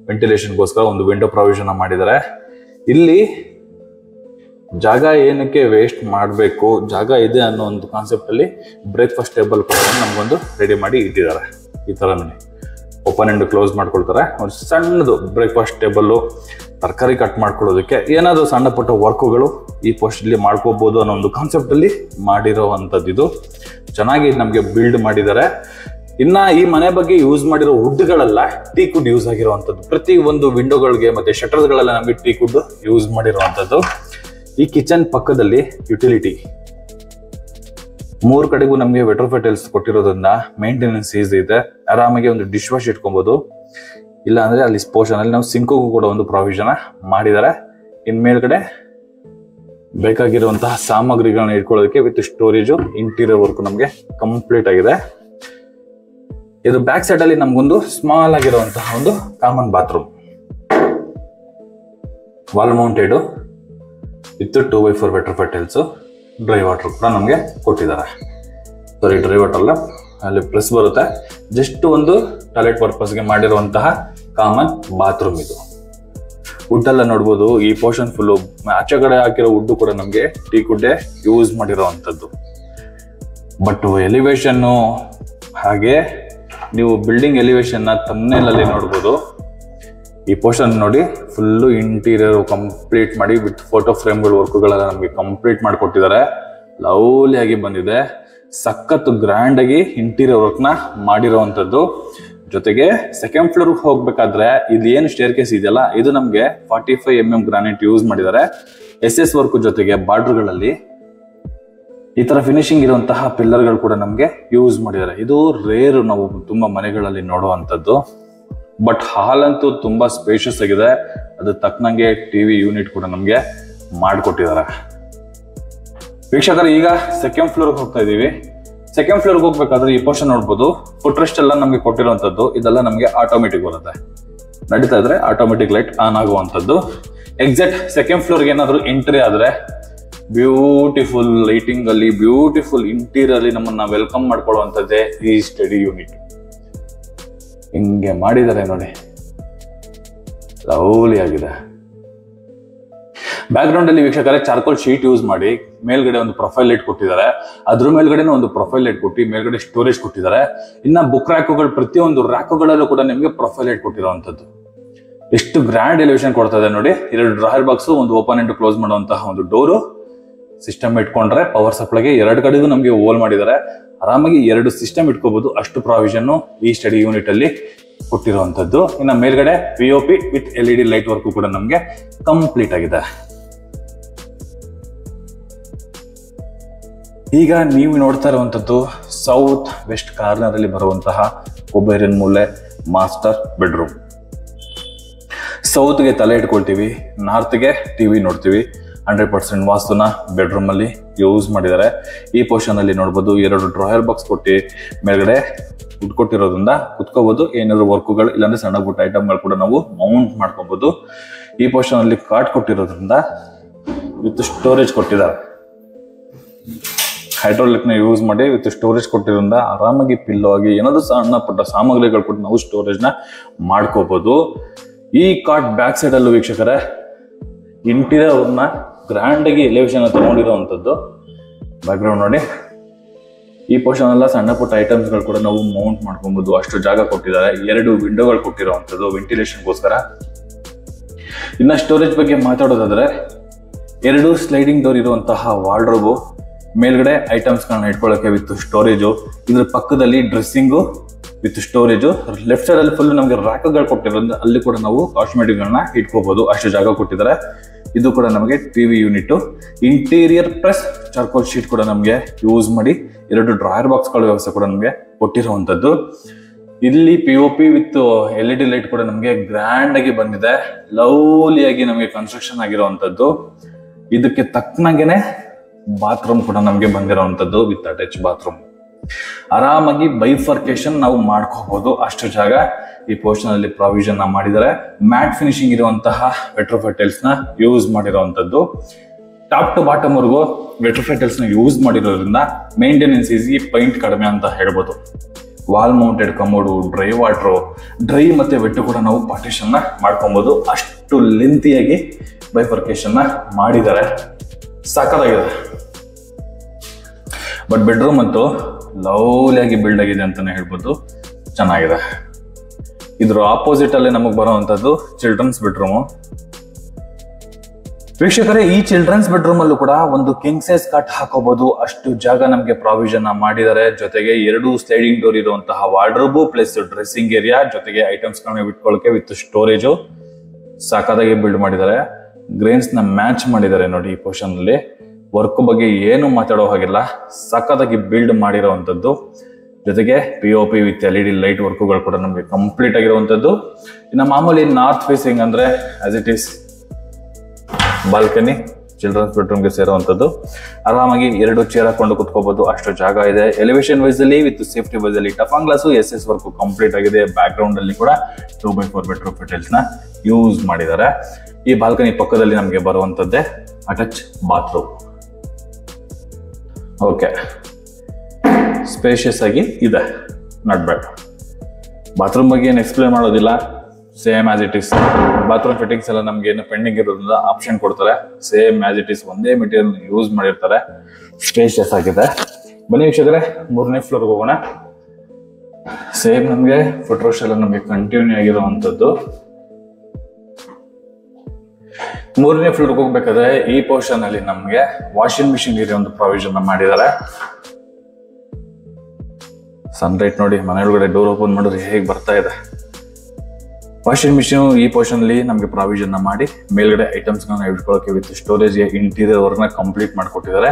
ವೆಂಟಿಲೇಷನ್ಗೋಸ್ಕರ ಒಂದು ವಿಂಡೋ ಪ್ರಾವಿಷನ್ ಮಾಡಿದ್ದಾರೆ. ಇಲ್ಲಿ ಜಾಗ ಏನಕ್ಕೆ ವೇಸ್ಟ್ ಮಾಡಬೇಕು, ಜಾಗ ಇದೆ ಅನ್ನೋ ಒಂದು ಕಾನ್ಸೆಪ್ಟ್ ಅಲ್ಲಿ ಬ್ರೇಕ್ಫಾಸ್ಟ್ ಟೇಬಲ್ ಕೂಡ ನಮಗೊಂದು ರೆಡಿ ಮಾಡಿ ಇಟ್ಟಿದ್ದಾರೆ. ಈ ತರ ನೋಡಿ ಓಪನ್ ಅಂಡ್ ಕ್ಲೋಸ್ ಮಾಡ್ಕೊಳ್ತಾರೆ. ಒಂದು ಸಣ್ಣದು ಬ್ರೇಕ್ಫಾಸ್ಟ್ ಟೇಬಲ್, ತರಕಾರಿ ಕಟ್ ಮಾಡ್ಕೊಳ್ಳೋದಕ್ಕೆ ಏನಾದ್ರು ಸಣ್ಣ ಪುಟ್ಟ ವರ್ಕ್ಗಳು ಈ ಪೋಸ್ಟ್ ಇಲ್ಲಿ ಮಾಡ್ಕೋಬಹುದು ಅನ್ನೋ ಒಂದು ಕಾನ್ಸೆಪ್ಟ್ ಅಲ್ಲಿ ಮಾಡಿರೋವಂಥದ್ದು. ಇದು ಚೆನ್ನಾಗಿ ನಮಗೆ ಬಿಲ್ಡ್ ಮಾಡಿದ್ದಾರೆ. ಇನ್ನ ಈ ಮನೆ ಬಗ್ಗೆ ಯೂಸ್ ಮಾಡಿರೋ ವುಡ್ಗಳೆಲ್ಲ ಟೀಕುಡ್ ಯೂಸ್ ಆಗಿರುವಂತದ್ದು. ಪ್ರತಿ ಒಂದು ವಿಂಡೋಗಳಿಗೆ ಮತ್ತೆ ಶಟರ್ಸ್ ಗಳೆಲ್ಲ ನಮಗೆ ಟೀಕುಡ್ ಯೂಸ್ ಮಾಡಿರುವಂತದ್ದು. ಈ ಕಿಚನ್ ಪಕ್ಕದಲ್ಲಿ ಯುಟಿಲಿಟಿ 3 ಕಡೆಗೂ ನಮಗೆ ವೆಟ್ರೋಫೈಟ್ ಟೈಲ್ಸ್ ಕೊಟ್ಟಿರೋದ್ರಿಂದ ಮೇಂಟೆನೆನ್ಸ್ ಈಸಿ ಇದೆ. ಆರಾಮಾಗಿ ಒಂದು ಡಿಶ್ ವಾಶ್ ಇಟ್ಕೊಬಹುದು. ಇಲ್ಲ ಅಂದ್ರೆ ಅಲ್ಲಿ ಪೋರ್ಷನ್ ಅಲ್ಲಿ ನಾವು ಸಿಂಕ್ಗೂ ಕೂಡ ಒಂದು ಪ್ರಾವಿಷನ್ ಮಾಡಿದ್ದಾರೆ. ಇನ್ ಮೇಲ್ಗಡೆ ಬೇಕಾಗಿರುವಂತಹ ಸಾಮಗ್ರಿಗಳನ್ನ ಇಟ್ಕೊಳ್ಳೋದಕ್ಕೆ ವಿತ್ ಸ್ಟೋರೇಜ್ ಇಂಟೀರಿಯರ್ ವರ್ಕ್ ನಮಗೆ ಕಂಪ್ಲೀಟ್ ಆಗಿದೆ. ಇದು ಬ್ಯಾಕ್ ಸೈಡ್ ಅಲ್ಲಿ ನಮ್ಗೊಂದು ಸ್ಮಾಲ್ ಆಗಿರುವಂತಹ ಒಂದು common bathroom, wall mounted with 2x4 vitrified tiles. Dry water ಕೂಡ ನಮಗೆ ಕೊಟ್ಟಿದ್ದಾರೆ. ಸಾರಿ, ಡ್ರೈ ವಾಟರ್ ಅಲ್ಲ, ಅಲ್ಲಿ ಪ್ರೆಸ್ ಬರುತ್ತೆ. ಜಸ್ಟ್ ಒಂದು ಟಾಯ್ಲೆಟ್ ಪರ್ಪಸ್ಗೆ ಮಾಡಿರುವಂತಹ ಕಾಮನ್ ಬಾತ್ರೂಮ್ ಇದು. ವುಡ್ ಎಲ್ಲ ನೋಡ್ಬೋದು. ಈ ಪೋರ್ಷನ್ ಫುಲ್ ಆಚೆ ಕಡೆ ಹಾಕಿರೋ ವುಡ್ ಕೂಡ ನಮಗೆ ಟೀಕುಡ್ಡೇ ಯೂಸ್ ಮಾಡಿರೋವಂಥದ್ದು. ಬಟ್ ಎಲಿವೇಶನ್ ಹಾಗೆ ನೀವು ಬಿಲ್ಡಿಂಗ್ ಎಲಿವೇಶನ್ ನ ಥಂಬ್ನೇಲ್ ಅಲ್ಲಿ ನೋಡ್ಬೋದು. ಈ ಪೋರ್ಷನ್ ನೋಡಿ ಫುಲ್ಲು ಇಂಟೀರಿಯರ್ ಕಂಪ್ಲೀಟ್ ಮಾಡಿ ವಿತ್ ಫೋಟೋ ಫ್ರೇಮ್ಗಳು ವರ್ಕ್ಗಳೆಲ್ಲ ನಮಗೆ ಕಂಪ್ಲೀಟ್ ಮಾಡಿಕೊಟ್ಟಿದ್ದಾರೆ. ಲವ್ಲಿ ಆಗಿ ಬಂದಿದೆ. ಸಖತ್ ಗ್ರ್ಯಾಂಡ್ ಆಗಿ ಇಂಟೀರಿಯರ್ ವರ್ಕ್ ನ ಮಾಡಿರೋವಂಥದ್ದು. ಜೊತೆಗೆ ಸೆಕೆಂಡ್ ಫ್ಲೋರ್ ಹೋಗ್ಬೇಕಾದ್ರೆ ಇಲ್ಲಿ ಏನು ಸ್ಟೇರ್ ಕೇಸ್ ಇದೆಯಲ್ಲ, ಇದು ನಮಗೆ 45mm ಗ್ರಾನೈಟ್ ಯೂಸ್ ಮಾಡಿದ್ದಾರೆ. SS ವರ್ಕ್ ಜೊತೆಗೆ ಬಾರ್ಡರ್ಗಳಲ್ಲಿ ಈ ತರ ಫಿನಿಶಿಂಗ್ ಇರುವಂತಹ ಪಿಲ್ಲರ್ಗಳು ಕೂಡ ನಮಗೆ ಯೂಸ್ ಮಾಡಿದ್ದಾರೆ. ಇದು ರೇರ್ ನಾವು ತುಂಬಾ ಮನೆಗಳಲ್ಲಿ ನೋಡುವಂಥದ್ದು. ಬಟ್ ಹಾಲ್ ಅಂತೂ ತುಂಬಾ ಸ್ಪೇಷಿಯಸ್ ಆಗಿದೆ. ಅದು ತಕ್ಕನಂಗೆ ಟಿವಿ ಯೂನಿಟ್ ಕೂಡ ನಮಗೆ ಮಾಡಿಕೊಟ್ಟಿದ್ದಾರೆ. ವೀಕ್ಷಕರು, ಈಗ ಸೆಕೆಂಡ್ ಫ್ಲೋರ್ ಹೋಗ್ತಾ ಇದೀವಿ. ಸೆಕೆಂಡ್ ಫ್ಲೋರ್ ಹೋಗ್ಬೇಕಾದ್ರೆ ಈ ಪೋರ್ಷನ್ ನೋಡ್ಬೋದು. ಫುಟ್ ರೆಸ್ಟ್ ಎಲ್ಲ ನಮಗೆ ಕೊಟ್ಟಿರುವಂತದ್ದು. ಇದೆಲ್ಲ ನಮಗೆ ಆಟೋಮೆಟಿಕ್ ಬರುತ್ತೆ. ನಡೀತಾ ಇದ್ರೆ ಆಟೋಮೆಟಿಕ್ ಲೈಟ್ ಆನ್ ಆಗುವಂಥದ್ದು. ಎಕ್ಸಾಕ್ಟ್ ಸೆಕೆಂಡ್ ಫ್ಲೋರ್ಗೆ ಏನಾದ್ರು ಎಂಟ್ರಿ ಆದ್ರೆ ಬ್ಯೂಟಿಫುಲ್ ಲೈಟಿಂಗ್ ಅಲ್ಲಿ, ಬ್ಯೂಟಿಫುಲ್ ಇಂಟೀರಿಯರ್ ಅಲ್ಲಿ ನಮ್ಮನ್ನ ವೆಲ್ಕಮ್ ಮಾಡ್ಕೊಳ್ಳುವಂಥದ್ದೇ ಈ ಸ್ಟಡಿ ಯೂನಿಟ್. ಹಿಂಗೆ ಮಾಡಿದ್ದಾರೆ ನೋಡಿ, ಲವ್ಲಿ ಆಗಿದೆ. ಬ್ಯಾಕ್ ಗ್ರೌಂಡ್ ಅಲ್ಲಿ ವೀಕ್ಷಕರೇ ಚಾರ್ಕೋಲ್ ಶೀಟ್ ಯೂಸ್ ಮಾಡಿ ಮೇಲ್ಗಡೆ ಒಂದು ಪ್ರೊಫೈಲ್ ಲೈಟ್ ಕೊಟ್ಟಿದ್ದಾರೆ. ಅದ್ರ ಮೇಲ್ಗಡೆ ಒಂದು ಪ್ರೊಫೈಲ್ ಲೈಟ್ ಕೊಟ್ಟು ಮೇಲ್ಗಡೆ ಸ್ಟೋರೇಜ್ ಕೊಟ್ಟಿದ್ದಾರೆ. ಇನ್ನ ಬುಕ್ ರ್ಯಾಕುಗಳು, ಪ್ರತಿಯೊಂದು ರ್ಯಾಕುಗಳಲ್ಲೂ ಕೂಡ ನಿಮಗೆ ಪ್ರೊಫೈಲ್ ಲೈಟ್ ಕೊಟ್ಟಿರುವಂತದ್ದು. ಎಷ್ಟು ಗ್ರ್ಯಾಂಡ್ ಎಲಿವೇಶನ್ ಕೊಡ್ತಾ ಇದೆ ನೋಡಿ. 2 ಡ್ರಾಯರ್ ಬಾಕ್ಸ್, ಒಂದು ಓಪನ್ ಅಂಡ್ ಕ್ಲೋಸ್ ಮಾಡುವಂತಹ ಒಂದು ಡೋರು, ಸಿಸ್ಟಮ್ ಇಟ್ಕೊಂಡ್ರೆ ಪವರ್ ಸಪ್ಲೈಗೆ 2 ಕಡೆಗೂ ನಮಗೆ ಹೋಲ್ ಮಾಡಿದ್ದಾರೆ. ಆರಾಮಾಗಿ 2 ಸಿಸ್ಟಮ್ ಇಟ್ಕೋಬಹುದು. ಅಷ್ಟು ಪ್ರಾವಿಷನ್ ಈ ಸ್ಟಡಿ ಯೂನಿಟ್ ಅಲ್ಲಿ ಕೊಟ್ಟಿರುವಂತದ್ದು. ಇನ್ನು ಮೇಲ್ಗಡೆ POP with LED light work ಕೂಡ ನಮಗೆ ಕಂಪ್ಲೀಟ್ ಆಗಿದೆ. ಈಗ ನೀವು ನೋಡ್ತಾ ಇರುವಂತದ್ದು ಸೌತ್ ವೆಸ್ಟ್ ಕಾರ್ನರ್ ಅಲ್ಲಿ ಬರುವಂತಹ ಕೊಬೇರಿಯನ್ ಮೂಲೆ ಮಾಸ್ಟರ್ ಬೆಡ್ರೂಮ್. ಸೌತ್ಗೆ ತಲೆ ಇಟ್ಕೊಳ್ತೀವಿ, ನಾರ್ತ್ಗೆ ಟಿವಿ ನೋಡ್ತೀವಿ. 100% ವಾಸ್ತುನ ಬೆಡ್ರೂಮ್ ಅಲ್ಲಿ ಯೂಸ್ ಮಾಡಿದ್ದಾರೆ. ಈ ಪೋರ್ಷನ್ ಅಲ್ಲಿ ನೋಡ್ಬೋದು 2 ಡ್ರಾಯರ್ ಬಾಕ್ಸ್ ಕೊಟ್ಟು ಮೇಲ್ಗಡೆ ವುಡ್ ಕೊಟ್ಟಿರೋದ್ರಿಂದ ಕುತ್ಕೋಬಹುದು. ಏನಾದ್ರು ವರ್ಕ್ಗಳು ಇಲ್ಲಾಂದ್ರೆ ಸಣ್ಣ ಪುಟ್ಟ ಐಟಮ್ಗಳು ಕೂಡ ನಾವು ಮೌಂಟ್ ಮಾಡ್ಕೋಬಹುದು. ಈ ಪೋರ್ಷನ್ ಅಲ್ಲಿ ಕಾಟ್ ಕೊಟ್ಟಿರೋದ್ರಿಂದ ವಿತ್ ಸ್ಟೋರೇಜ್ ಕೊಟ್ಟಿದ್ದಾರೆ. ಹೈಡ್ರಾಲಿಕ್ ನ ಯೂಸ್ ಮಾಡಿ ವಿತ್ ಸ್ಟೋರೇಜ್ ಕೊಟ್ಟಿರೋದ್ರಿಂದ ಆರಾಮಾಗಿ ಪಿಲ್ಲೋ ಆಗಿ ಏನಾದ್ರು ಸಣ್ಣ ಪುಟ್ಟ ಸಾಮಗ್ರಿಗಳು ಕೊಟ್ಟು ನಾವು ಸ್ಟೋರೇಜ್ ನ ಮಾಡ್ಕೋಬಹುದು. ಈ ಕಾಟ್ ಬ್ಯಾಕ್ ಸೈಡ್ ಅಲ್ಲೂ ವೀಕ್ಷಕರೇ ಇಂಟೀರಿಯರ್ ನ ಗ್ರ್ಯಾಂಡ್ ಆಗಿ ಎಲಿವೇಶನ್ ತಗೊಂಡಿರುವಂತದ್ದು. ಬ್ಯಾಕ್ ಗ್ರೌಂಡ್ ನೋಡಿ. ಈ ಪೋರ್ಷನ್ ಎಲ್ಲ ಸಣ್ಣ ಪುಟ್ಟ ಐಟಮ್ಸ್ ಗಳು ಕೂಡ ನಾವು ಮೌಂಟ್ ಮಾಡ್ಕೊಬಹುದು. ಅಷ್ಟು ಜಾಗ ಕೊಟ್ಟಿದ್ದಾರೆ. 2 ವಿಂಡೋಗಳು ಕೊಟ್ಟಿರುವಂತದ್ದು ವೆಂಟಿಲೇಷನ್ಗೋಸ್ಕರ. ಇನ್ನ ಸ್ಟೋರೇಜ್ ಬಗ್ಗೆ ಮಾತಾಡೋದಾದ್ರೆ 2 ಸ್ಲೈಡಿಂಗ್ ಡೋರ್ ಇರುವಂತಹ ವಾರ್ಡ್ರೋಬ್, ಮೇಲ್ಗಡೆ ಐಟಮ್ಸ್ ಗಳನ್ನ ಇಟ್ಕೊಳ್ಳೋಕೆ ವಿತ್ ಸ್ಟೋರೇಜು. ಇದ್ರ ಪಕ್ಕದಲ್ಲಿ dressing with storage. Left side ಅಲ್ಲಿ ಫುಲ್ ನಮಗೆ ರ್ಯಾಕ್ಗಳು ಕೊಟ್ಟಿರೋದ್ರಿಂದ ಅಲ್ಲಿ ಕೂಡ ನಾವು ಕಾಸ್ಮೆಟಿಕ್ ಗಳನ್ನ ಇಟ್ಕೋಬಹುದು. ಅಷ್ಟು ಜಾಗ ಕೊಟ್ಟಿದ್ದಾರೆ. ಇದು ಕೂಡ ನಮಗೆ TV unit. Interior plus charcoal sheet ಕೂಡ ನಮಗೆ ಯೂಸ್ ಮಾಡಿ 2 ಡ್ರಾಯರ್ ಬಾಕ್ಸ್ ಗಳ ವ್ಯವಸ್ಥೆ ಕೂಡ ನಮಗೆ ಕೊಟ್ಟಿರುವಂತದ್ದು. ಇಲ್ಲಿ POP ವಿತ್ LED ಲೈಟ್ ಕೂಡ ನಮಗೆ ಗ್ರ್ಯಾಂಡ್ ಆಗಿ ಬಂದಿದೆ. ಲವ್ಲಿ ಆಗಿ ನಮಗೆ ಕನ್ಸ್ಟ್ರಕ್ಷನ್ ಆಗಿರುವಂತದ್ದು. ಇದಕ್ಕೆ ತಕ್ಕನಾಗೇನೆ ಬಾತ್ರೂಮ್ ಕೂಡ ನಮಗೆ ಬಂದಿರುವಂತದ್ದು ವಿತ್ ಅಟ್ಯಾಚ್ ಬಾತ್ರೂಮ್. ಆರಾಮಾಗಿ ಬೈಫರ್ಕೇಶನ್ ನಾವು ಮಾಡ್ಕೋಬಹುದು. ಅಷ್ಟು ಜಾಗ ಈ ಪೋರ್ಷನ್ ಅಲ್ಲಿ ಪ್ರಾವಿಷನ್ ಮಾಡಿದ್ದಾರೆ. ಮ್ಯಾಟ್ ಫಿನಿಶಿಂಗ್ ಇರುವಂತಹ ವೆಟ್ರೋಫೈ ಟೈಲ್ಸ್ ನ ಯೂಸ್ ಮಾಡಿರುವಂತದ್ದು. ಟಾಪ್ ಟು ಬಾಟಮ್ ವರ್ಗು ವೆಟ್ರೋಫೈ ಟೈಲ್ಸ್ ನ ಯೂಸ್ ಮಾಡಿರೋದ್ರಿಂದ ಮೇಂಟೆನೆನ್ಸ್ ಈಸಿ, ಪೈಂಟ್ ಕಡಿಮೆ ಅಂತ ಹೇಳ್ಬೋದು. Wall mounted commode, dry water, dry ಮತ್ತೆ ವೆಟ್ ಕೂಡ ನಾವು ಪಾರ್ಟಿಷನ್ ನ ಮಾಡ್ಕೊಬಹುದು. ಅಷ್ಟು ಲೆಂತಿಯಾಗಿ ಬೈಫರ್ಕೇಶನ್ ನ ಮಾಡಿದ್ದಾರೆ. ಸಾಕಾಗಿದೆ. ಬಟ್ ಬೆಡ್ರೂಮ್ ಅಂತೂ ಲವ್ಲಿ ಆಗಿ ಬಿಲ್ಡ್ ಆಗಿದೆ ಅಂತಾನೆ ಹೇಳ್ಬೋದು. ಚೆನ್ನಾಗಿದೆ. ಇದ್ರ ಆಪೋಸಿಟ್ ಅಲ್ಲೇ ನಮಗೆ ಬರುವಂತದ್ದು ಚಿಲ್ಡ್ರನ್ಸ್ ಬೆಡ್ರೂಮ್. ವೀಕ್ಷಕರೇ, ಈ ಚಿಲ್ಡ್ರನ್ಸ್ ಬೆಡ್ರೂಮ್ ಅಲ್ಲೂ ಕೂಡ ಒಂದು ಕಿಂಗ್ ಸೈಜ್ ಕಾಟ್ ಹಾಕೋಬಹುದು. ಅಷ್ಟು ಜಾಗ ನಮಗೆ ಪ್ರಾವಿಷನ್ ಮಾಡಿದ್ದಾರೆ. ಜೊತೆಗೆ 2 ಸ್ಲೈಡಿಂಗ್ ಡೋರ್ ಇರುವಂತಹ ವಾರ್ಡ್ರೋಬ್ ಪ್ಲಸ್ ಡ್ರೆಸ್ಸಿಂಗ್ ಏರಿಯಾ, ಜೊತೆಗೆ ಐಟಮ್ಸ್ ಗಳನ್ನ ಇಟ್ಕೊಳ್ಳೋಕೆ ವಿತ್ ಸ್ಟೋರೇಜು. ಸಾಕಾದಾಗಿ ಬಿಲ್ಡ್ ಮಾಡಿದ್ದಾರೆ. ಗ್ರೇನ್ಸ್ ನ ಮ್ಯಾಚ್ ಮಾಡಿದ್ದಾರೆ ನೋಡಿ. ಈ ಪೋರ್ಷನ್ ಅಲ್ಲಿ ವರ್ಕ್ ಬಗ್ಗೆ ಏನು ಮಾತಾಡೋ ಹಾಗಿಲ್ಲ. ಸಖತ್ತಾಗಿ ಬಿಲ್ಡ್ ಮಾಡಿರುವಂತದ್ದು. ಜೊತೆಗೆ POP ವಿತ್ LED ಲೈಟ್ ವರ್ಕ್ಗಳು ಕೂಡ ನಮಗೆ ಕಂಪ್ಲೀಟ್ ಆಗಿರುವಂತದ್ದು. ಇನ್ನು ಮಾಮೂಲಿ ನಾರ್ತ್ ಫೇಸಿಂಗ್ ಅಂದ್ರೆ as it is balcony children's ಬೆಡ್ರೂಮ್ಗೆ ಸೇರುವಂತದ್ದು. ಆರಾಮಾಗಿ 2 ಚೇರ್ ಹಾಕೊಂಡು ಕುತ್ಕೋಬಹುದು. ಅಷ್ಟು ಜಾಗ ಇದೆ. ಎಲಿವೇಶನ್ ವೈಸ್ ಅಲ್ಲಿ ವಿತ್ ಸೇಫ್ಟಿ ವೈಸ್ ಅಲ್ಲಿ ಟಫಾನ್ ಗ್ಲಾಸು SS ವರ್ಕ್ ಕಂಪ್ಲೀಟ್ ಆಗಿದೆ. ಬ್ಯಾಕ್ ಗ್ರೌಂಡ್ ಅಲ್ಲಿ ಕೂಡ 2x4 ಬೆಡ್ರೂಮ್ ಟೈಲ್ಸ್ ನ ಯೂಸ್ ಮಾಡಿದ್ದಾರೆ. ಈ ಬಾಲ್ಕನಿ ಪಕ್ಕದಲ್ಲಿ ನಮಗೆ ಬರುವಂತದ್ದೇ ಅಟ್ಯಾಚ್ ಬಾತ್ರೂಮ್. ಓಕೆ, ಸ್ಪೇಷಿಯಸ್ ಆಗಿ ಇದೆ, ನಾಟ್ ಬ್ಯಾಡ್. ಬಾತ್ರೂಮ್ ಬಗ್ಗೆ ಏನು ಎಕ್ಸ್ಪ್ಲೇನ್ ಮಾಡೋದಿಲ್ಲ. Same as it is. Bathroom fittings ಎಲ್ಲ ನಮ್ಗೆ ಏನು ಪೆಂಡಿಂಗ್ ಇರೋದ್ರಿಂದ ಆಪ್ಷನ್ ಕೊಡ್ತಾರೆ. ಸೇಮ್ ಆಸ್ ಇಟ್ ಇಸ್, ಒಂದೇ ಮೆಟೀರಿಯಲ್ ಯೂಸ್ ಮಾಡಿರ್ತಾರೆ. ಸ್ಪೇಷಿಯಸ್ ಆಗಿದೆ. ಬನ್ನಿ ವೀಕ್ಷಕರೇ, 3ನೇ ಫ್ಲೋರ್ಗೆ ಹೋಗೋಣ. ಸೇಮ್ ನಮಗೆ ಫುಟ್ ರೋಸ್ಟ್ ಎಲ್ಲ ನಮಗೆ ಕಂಟಿನ್ಯೂ ಆಗಿರುವಂತದ್ದು. ಮೂರನೇ ಫ್ಲೋರ್ಗೆ ಹೋಗ್ಬೇಕಾದ್ರೆ ಈ ಪೋರ್ಷನ್ ಅಲ್ಲಿ ನಮ್ಗೆ ವಾಷಿಂಗ್ ಮಿಷಿನ್ ಇರೋ ಒಂದು ಪ್ರಾವಿಷನ್ ಮಾಡಿದ್ದಾರೆ. ಸನ್ಲೈಟ್ ನೋಡಿ ಮನೆ ಒಳಗಡೆ ಡೋರ್ ಓಪನ್ ಮಾಡಿದ್ರೆ ಹೇಗೆ ಬರ್ತಾ ಇದೆ. ವಾಷಿಂಗ್ ಮಿಷಿನ್ ಈ ಪೋರ್ಷನ್ ಅಲ್ಲಿ ನಮ್ಗೆ ಪ್ರಾವಿಷನ್ ಮಾಡಿ ಮೇಲ್ಗಡೆ ಐಟಮ್ಸ್ ಇಟ್ಕೊಳ್ಳೋಕೆ ವಿತ್ ಸ್ಟೋರೇಜ್ ಇಂಟೀರಿಯರ್ ವರ್ಕ್ ನ ಕಂಪ್ಲೀಟ್ ಮಾಡಿಕೊಟ್ಟಿದ್ದಾರೆ.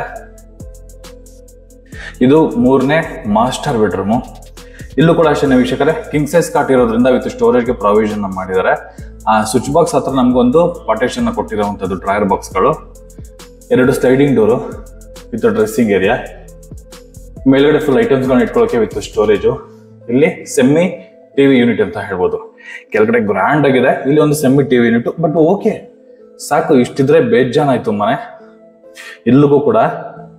ಇದು ಮೂರನೇ ಮಾಸ್ಟರ್ ಬೆಡ್ರೂಮ್. ಇಲ್ಲೂ ಕೂಡ ಅಷ್ಟೇ ವೀಕ್ಷಕರೇ, ಕಿಂಗ್ ಸೈಜ್ ಕಾಟ್ ಇರೋದ್ರಿಂದ ವಿತ್ ಸ್ಟೋರೇಜ್ಗೆ ಪ್ರಾವಿಷನ್ ಮಾಡಿದ್ದಾರೆ. ಆ ಸ್ವಿಚ್ ಬಾಕ್ಸ್ ಹತ್ರ ನಮ್ಗೊಂದು ಪಾರ್ಟೇಷನ್ ಕೊಟ್ಟಿರುವಂತದ್ದು ಡ್ರಾಯರ್ ಬಾಕ್ಸ್ ಗಳು, 2 sliding door with dressing area, ಮೇಲ್ಗಡೆ ಫುಲ್ ಐಟಮ್ಸ್ ಗಳನ್ನ ಇಟ್ಕೊಳ್ಳೋಕೆ ವಿತ್ ಸ್ಟೋರೇಜು. ಇಲ್ಲಿ ಸೆಮಿ ಟಿವಿ ಯೂನಿಟ್ ಅಂತ ಹೇಳ್ಬೋದು. ಕೆಳಗಡೆ ಗ್ರ್ಯಾಂಡ್ ಆಗಿದೆ, ಇಲ್ಲಿ ಒಂದು semi TV unit. But okay ಸಾಕು, ಇಷ್ಟಿದ್ರೆ ಬೇಜಾನ್ ಆಯ್ತು ಮನೆ. ಇಲ್ಲಿಗೂ ಕೂಡ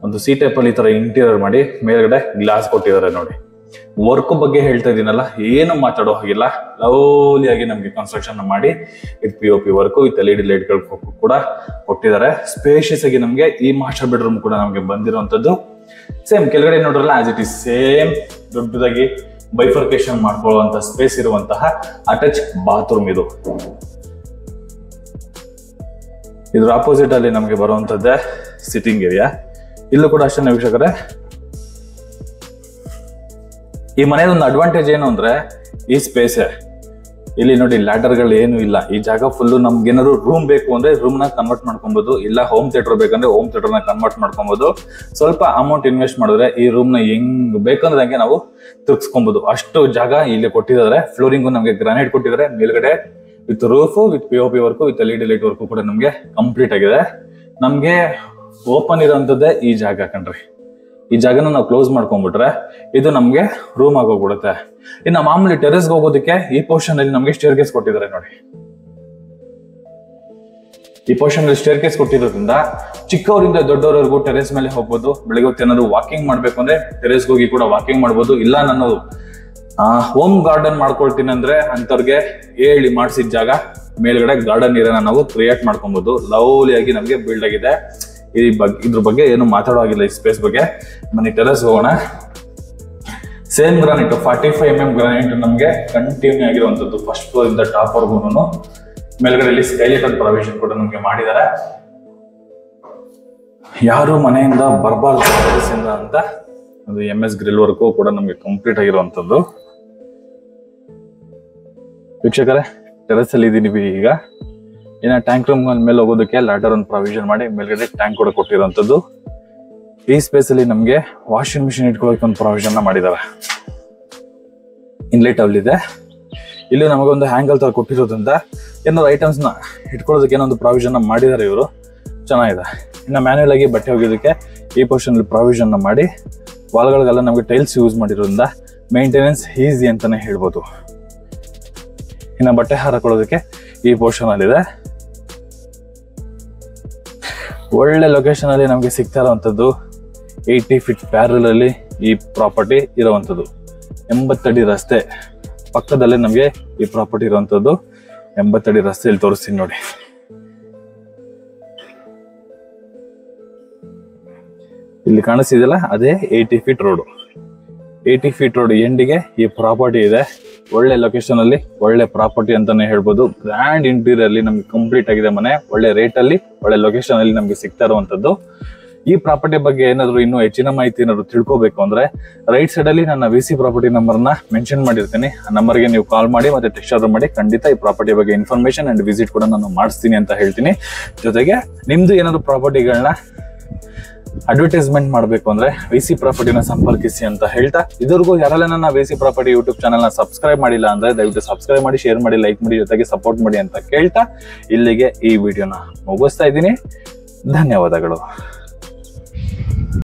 ಒಂದು ಸಿ ಟೈಪ್ ಅಲ್ಲಿ ಈ ತರ ಇಂಟೀರಿಯರ್ ಮಾಡಿ ಮೇಲ್ಗಡೆ ಗ್ಲಾಸ್ ಕೊಟ್ಟಿದ್ದಾರೆ ನೋಡಿ. ವರ್ಕ್ ಬಗ್ಗೆ ಹೇಳ್ತಾ ಇದೀನಲ್ಲ, ಏನು ಮಾತಾಡೋ ಹಾಗಿಲ್ಲ, ಲವ್ಲಿ ಆಗಿ ನಮ್ಗೆ ಕನ್ಸ್ಟ್ರಕ್ಷನ್ ಮಾಡಿ with POP work with LED light ಗಳು ಕೂಡ ಕೊಟ್ಟಿದ್ದಾರೆ. ಸ್ಪೇಷಿಯಸ್ ಆಗಿ ನಮ್ಗೆ ಈ ಮಾಸ್ಟರ್ ಬೆಡ್ರೂಮ್ ಕೂಡ ನಮ್ಗೆ ಬಂದಿರುವಂತದ್ದು ಸೇಮ್ ಕೆಳಗಡೆ ನೋಡ್ರಲ್ಲ, ಆಸ್ ಇಟ್ ಇಸ್ ಸೇಮ್ ದೊಡ್ಡದಾಗಿ ಬೈಫರ್ಕೇಶನ್ ಮಾಡ್ಕೊಳ್ಳುವಂತ ಸ್ಪೇಸ್ ಇರುವಂತಹ ಅಟ್ಯಾಚ್ ಬಾತ್ರೂಮ್ ಇದು. ಇದ್ರ ಆಪೋಸಿಟ್ ಅಲ್ಲಿ ನಮ್ಗೆ ಬರುವಂತದ್ದೇ ಸಿಟ್ಟಿಂಗ್ ಏರಿಯಾ. ಇಲ್ಲೂ ಕೂಡ ಅಷ್ಟೇ ವೀಕ್ಷಕರೇ, ಈ ಮನೆಯದೊಂದು ಅಡ್ವಾಂಟೇಜ್ ಏನು ಅಂದ್ರೆ ಈ ಸ್ಪೇಸ್. ಇಲ್ಲಿ ನೋಡಿ ಲ್ಯಾಡರ್ಗಳು ಏನು ಇಲ್ಲ. ಈ ಜಾಗ ಫುಲ್ಲು ನಮ್ಗೆ ಏನಾದ್ರು ರೂಮ್ ಬೇಕು ಅಂದ್ರೆ ರೂಮ್ ನ ಕನ್ವರ್ಟ್ ಮಾಡ್ಕೊಬಹುದು, ಇಲ್ಲ ಹೋಮ್ ಥಿಯೇಟರ್ ಬೇಕಂದ್ರೆ ಹೋಮ್ ಥಿಯೇಟರ್ ನ ಕನ್ವರ್ಟ್ ಮಾಡ್ಕೊಬಹುದು. ಸ್ವಲ್ಪ ಅಮೌಂಟ್ ಇನ್ವೆಸ್ಟ್ ಮಾಡಿದ್ರೆ ಈ ರೂಮ್ ನ ಹೆಂಗ್ ಬೇಕಂದ್ರೆ ಹಂಗೆ ನಾವು ತಿರ್ಗಿಸ್ಕೊಬಹುದು. ಅಷ್ಟು ಜಾಗ ಇಲ್ಲಿ ಕೊಟ್ಟಿದ್ದಾರೆ. ಫ್ಲೋರಿಂಗು ನಮ್ಗೆ ಗ್ರಾನೈಟ್ ಕೊಟ್ಟಿದ್ದಾರೆ. ಮೇಲ್ಗಡೆ with roof with POP work with LED light work ಕೂಡ ನಮ್ಗೆ ಕಂಪ್ಲೀಟ್ ಆಗಿದೆ. ನಮ್ಗೆ ಓಪನ್ ಇರೋಂಥದ್ದೇ ಈ ಜಾಗ ಕಣ್ರಿ. ಈ ಜಾಗನ ನಾವು ಕ್ಲೋಸ್ ಮಾಡ್ಕೊಂಡ್ಬಿಟ್ರೆ ಇದು ನಮ್ಗೆ ರೂಮ್ ಆಗೋಗ್ಬಿಡುತ್ತೆ. ಇನ್ನು ಮಾಮೂಲಿ ಟೆರೆಸ್ಗೆ ಹೋಗೋದಕ್ಕೆ ಈ ಪೋರ್ಷನ್ ಅಲ್ಲಿ ನಮ್ಗೆ ಸ್ಟೇರ್ ಕೇಸ್ ಕೊಟ್ಟಿದ್ದಾರೆ ನೋಡಿ. ಈ ಪೋರ್ಷನ್ ಅಲ್ಲಿ ಸ್ಟೇರ್ ಕೇಸ್ ಕೊಟ್ಟಿರೋದ್ರಿಂದ ಚಿಕ್ಕವರಿಂದ ದೊಡ್ಡವರವರೆಗೂ ಟೆರೆಸ್ ಮೇಲೆ ಹೋಗ್ಬೋದು. ಬೆಳಿಗ್ಗೆ ಹೊತ್ತು ಏನಾದ್ರು ವಾಕಿಂಗ್ ಮಾಡ್ಬೇಕು ಅಂದ್ರೆ ಟೆರೆಸ್ಗೆ ಹೋಗಿ ಕೂಡ ವಾಕಿಂಗ್ ಮಾಡ್ಬೋದು. ಇಲ್ಲ ನಾನು ಹೋಮ್ ಗಾರ್ಡನ್ ಮಾಡ್ಕೊಳ್ತೀನಿ ಅಂದ್ರೆ ಅಂತವ್ರಿಗೆ ಹೇಳಿ ಮಾಡಿಸಿದ ಜಾಗ ಮೇಲ್ಗಡೆ ಗಾರ್ಡನ್ ಏರಿಯಾನ ನಾವು ಕ್ರಿಯೇಟ್ ಮಾಡ್ಕೊಬಹುದು. ಲವ್ಲಿ ಆಗಿ ನಮ್ಗೆ ಬಿಲ್ಡ್ ಆಗಿದೆ. ಇದ್ರ ಬಗ್ಗೆ ಏನು ಮಾತಾಡೋ ಆಗಿಲ್ಲ. ಈ ಸ್ಪೇಸ್ ಬಗ್ಗೆ ಮನೆ ಟೆರೆಸ್ ಹೋಗೋಣ. ಸೇಮ್ ಗ್ರಾನೈಟ್ 45 mm ಗ್ರಾನೈಟ್ ನಮ್ಗೆ ಕಂಟಿನ್ಯೂ ಆಗಿರುವಂತದ್ದು ಫಸ್ಟ್ ಫ್ಲೋರ್ ಇಂದ ಟಾಪ್ ವರ್ಗೂನು. ಮೇಲ್ಗಡೆ ಇಲ್ಲಿ ಸ್ಕೈಲೈಟ್ ಪ್ರಾವಿಷನ್ ಕೂಡ ನಮ್ಗೆ ಮಾಡಿದ್ದಾರೆ. ಯಾರು ಮನೆಯಿಂದ ಬರಬಾರ್ದು ಟೆರೆಸ್ಸಿಂದ ಅಂತ ಒಂದು MS ಗ್ರಿಲ್ ವರ್ಕು ಕೂಡ ನಮ್ಗೆ ಕಂಪ್ಲೀಟ್ ಆಗಿರುವಂತದ್ದು. ವೀಕ್ಷಕರೇ, ಟೆರೆಸ್ ಅಲ್ಲಿ ಇದೀವಿ ಈಗ. ಇನ್ನ ಟ್ಯಾಂಕ್ ರೂಮ್ ಮೇಲೆ ಹೋಗೋದಕ್ಕೆ ಲ್ಯಾಡರ್ ಒಂದು ಪ್ರಾವಿಷನ್ ಮಾಡಿ ಮೇಲ್ಗಡೆ ಟ್ಯಾಂಕ್ ಕೂಡ ಕೊಟ್ಟಿರುವಂತದ್ದು. ಈ ಸ್ಪೇಸ್ ಅಲ್ಲಿ ನಮ್ಗೆ ವಾಷಿಂಗ್ ಮಿಷಿನ್ ಇಟ್ಕೊಳ್ಳೋಕೆ ಒಂದು ಪ್ರಾವಿಷನ್ ಮಾಡಿದ್ದಾರೆ. ಇನ್ಲೆಟ್ ಅಲ್ಲಿ ಇದೆ. ಇಲ್ಲಿ ನಮಗೊಂದು ಹ್ಯಾಂಗಲ್ ತರ ಕೊಟ್ಟಿರೋದ್ರಿಂದ ಏನಾದ್ರು ಐಟಮ್ಸ್ ನ ಇಟ್ಕೊಳ್ಳೋದಕ್ಕೆ ಏನೊಂದು ಪ್ರಾವಿಷನ್ ಮಾಡಿದ್ದಾರೆ ಇವರು. ಚೆನ್ನಾಗಿದೆ. ಇನ್ನು ಮ್ಯಾನ್ಯಲ್ ಆಗಿ ಬಟ್ಟೆ ಒಗೆಯೋದಕ್ಕೆ ಈ ಪೋರ್ಷನ್ ಅಲ್ಲಿ ಪ್ರಾವಿಷನ್ ಮಾಡಿ ವಾಲ್ಗಳಿಗೆಲ್ಲ ನಮ್ಗೆ ಟೈಲ್ಸ್ ಯೂಸ್ ಮಾಡಿರೋದ್ರಿಂದ ಮೇಂಟೆನೆನ್ಸ್ ಈಸಿ ಅಂತಾನೆ ಹೇಳ್ಬೋದು. ಇನ್ನು ಬಟ್ಟೆ ಹಾಕೊಳ್ಳೋದಕ್ಕೆ ಈ ಪೋರ್ಷನ್ ಅಲ್ಲಿ ಇದೆ. ಒಳ್ಳೆ ಲೊಕೇಶನ್ ಅಲ್ಲಿ ನಮ್ಗೆ ಸಿಗ್ತಾ ಇರುವಂತದ್ದು 80 feet ಪ್ಯಾರಲ್ ಅಲ್ಲಿ ಈ ಪ್ರಾಪರ್ಟಿ ಇರುವಂತದ್ದು. 80 ಅಡಿ ರಸ್ತೆ ಪಕ್ಕದಲ್ಲೇ ನಮ್ಗೆ ಈ ಪ್ರಾಪರ್ಟಿ ಇರುವಂತದ್ದು. 80 ಅಡಿ ರಸ್ತೆಯಲ್ಲಿ ತೋರಿಸ್ತೀನಿ ನೋಡಿ. ಇಲ್ಲಿ ಕಾಣಿಸ್ತಿದೆಯಲ್ಲ, ಅದೇ 80 feet ರೋಡ್. 80 feet ರೋಡ್ ಎಂಡಿಗೆ ಈ ಪ್ರಾಪರ್ಟಿ ಇದೆ. ಒಳ್ಳೆ ಲೊಕೇಶನ್ ಅಲ್ಲಿ ಒಳ್ಳೆ ಪ್ರಾಪರ್ಟಿ ಅಂತಾನೆ ಹೇಳ್ಬೋದು. ಗ್ರ್ಯಾಂಡ್ ಇಂಟೀರಿಯರ್ ಅಲ್ಲಿ ನಮ್ಗೆ ಕಂಪ್ಲೀಟ್ ಆಗಿದೆ ಮನೆ. ಒಳ್ಳೆ ರೇಟ್ ಅಲ್ಲಿ ಒಳ್ಳೆ ಲೊಕೇಶನ್ ಅಲ್ಲಿ ನಮ್ಗೆ ಸಿಗ್ತಾ ಇರುವಂತದ್ದು. ಈ ಪ್ರಾಪರ್ಟಿ ಬಗ್ಗೆ ಏನಾದ್ರು ಇನ್ನೂ ಹೆಚ್ಚಿನ ಮಾಹಿತಿ ಏನಾದ್ರು ತಿಳ್ಕೊಬೇಕು ಅಂದ್ರೆ ರೈಟ್ ಸೈಡ್ ಅಲ್ಲಿ ನನ್ನ VC ಪ್ರಾಪರ್ಟಿ ನಂಬರ್ ನ ಮೆನ್ಷನ್ ಮಾಡಿರ್ತೀನಿ. ಆ ನಂಬರ್ಗೆ ನೀವು ಕಾಲ್ ಮಾಡಿ ಮತ್ತೆ ಟೆಕ್ಸ್ಟ್ ಆರ್ಡರ್ ಮಾಡಿ ಖಂಡಿತ ಈ ಪ್ರಾಪರ್ಟಿ ಬಗ್ಗೆ ಇನ್ಫಾರ್ಮೇಶನ್ ಅಂಡ್ ವಿಸಿಟ್ ಕೂಡ ನಾನು ಮಾಡಿಸ್ತೀನಿ ಅಂತ ಹೇಳ್ತೀನಿ. ಜೊತೆಗೆ ನಿಮ್ದು ಏನಾದ್ರು ಪ್ರಾಪರ್ಟಿಗಳನ್ನ ಅಡ್ವರ್ಟೈಸ್ಮೆಂಟ್ ಮಾಡಬೇಕು ಅಂದ್ರೆ VC ಪ್ರಾಪರ್ಟಿನ ಸಂಪರ್ಕಿಸಿ ಅಂತ ಹೇಳ್ತಾ, ಇದುವರೆಗೂ ಯಾರೆಲ್ಲ ನನ್ನ VC ಪ್ರಾಪರ್ಟಿ ಯೂಟ್ಯೂಬ್ ಚಾನಲ್ ನ ಸಬ್ಸ್ಕ್ರೈಬ್ ಮಾಡಿಲ್ಲ ಅಂದ್ರೆ ದಯವಿಟ್ಟು ಸಬ್ಸ್ಕ್ರೈಬ್ ಮಾಡಿ, ಶೇರ್ ಮಾಡಿ, ಲೈಕ್ ಮಾಡಿ, ಜೊತೆಗೆ ಸಪೋರ್ಟ್ ಮಾಡಿ ಅಂತ ಕೇಳ್ತಾ ಇಲ್ಲಿಗೆ ಈ ವಿಡಿಯೋನ ಮುಗಿಸ್ತಾ ಇದ್ದೀನಿ. ಧನ್ಯವಾದಗಳು.